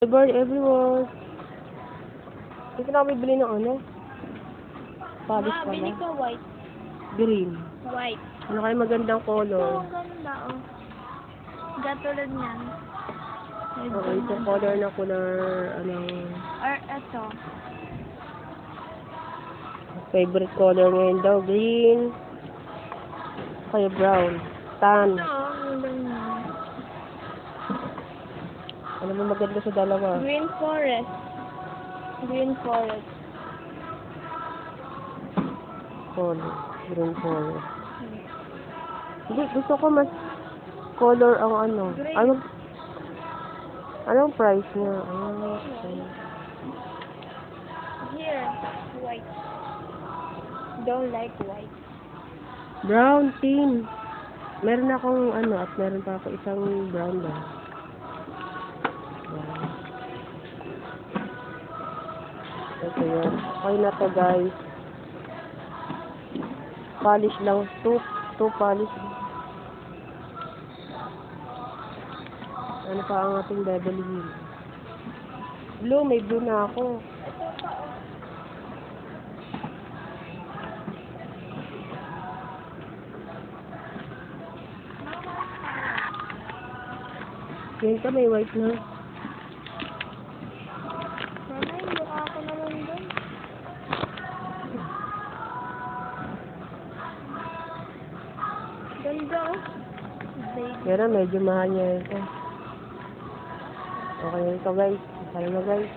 Bird everyone. Dito na kami bili ng ano? Polish pala. Bili ka white. Green. White. Ano kayo magandang color? Ang ganda, oh. Gatulad niyan. Okay, ito color na ko na anong Or ito. favorite color ngayon daw. Green. Kaya brown. Tan. Ito, ang ganda niyan. Ano mo maganda sa dalawa? Green forest. Green forest. Color. Green color. Hindi, gusto ko mas color ang ano. Green. Anong price niya? Okay. Here, white. Don't like white. Brown team. Meron akong ano at meron pa ako isang brown lang. Wow. Ito yan. Okay na to guys. Polish lang. Two polish. Ano pa ang ating Beverly Hills? Blue, may blue na ako. Yan ka, may white na. Mama, yung mukha ko naman doon. Ganda, oh. Baby. Pero medyo mahal niya ito. Okay na ito guys. Sana na guys.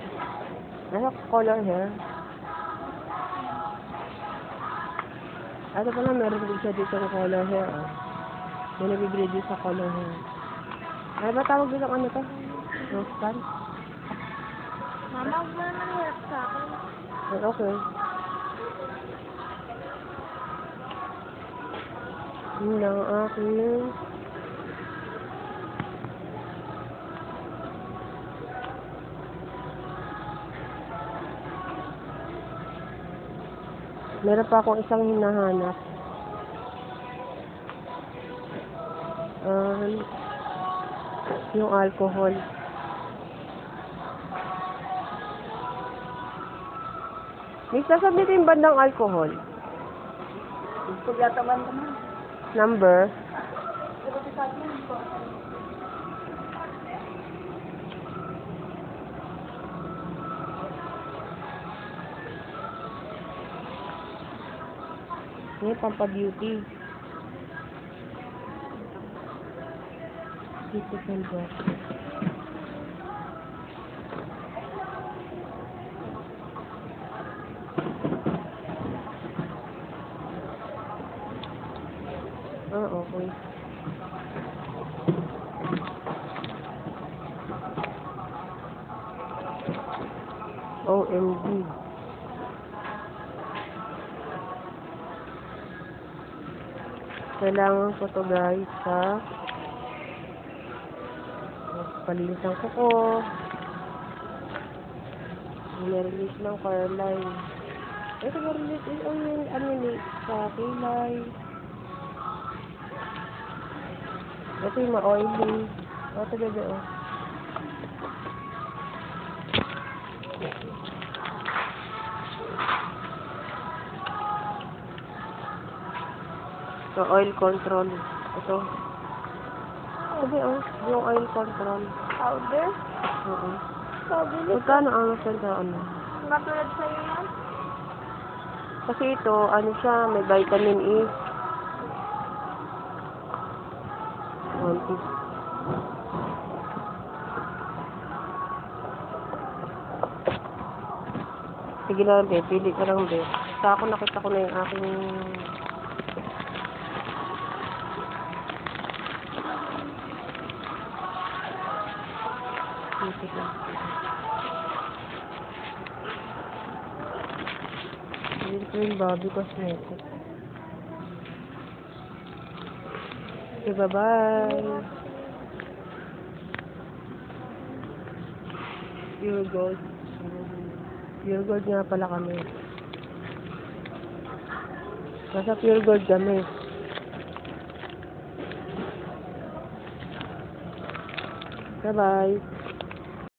Ano color hair? Ito pala meron din siya dito ng color hair. Oh. May nabibili din sa color hair. Ay ba tawag din ang ano to? Rose plant? Mama, huwag mo naman hirap sa akin. Ay, okay. Yun lang ang aking meron pa akong isang hinahanap. Yung alcohol. May sasabi ko yung bandang alcohol. Number. Ini pampa-beauty. Dito sa box. Okay. OMG. Kailangan ko to guys sa palinis ng kuko. Nirelease ng Caroline. Ito nirelease yung sa kilay. Ito yung ma-oily. Ito bebe oh. So, oil control. Ito. Bebe oh. Yung oil control. Powder? Oo. Powder. Magkano ang sa ano? Matulad sa'yo yan? Kasi ito, ano siya, may vitamin E. 150. Sige lang, be. Pili ka lang, be. Basta ako nakita ko na yung aking ito yung Bobby Cosmetics. Okay, bye-bye. Pure gold. Pure gold nga pala kami. Nasa pure gold kami. Bye-bye.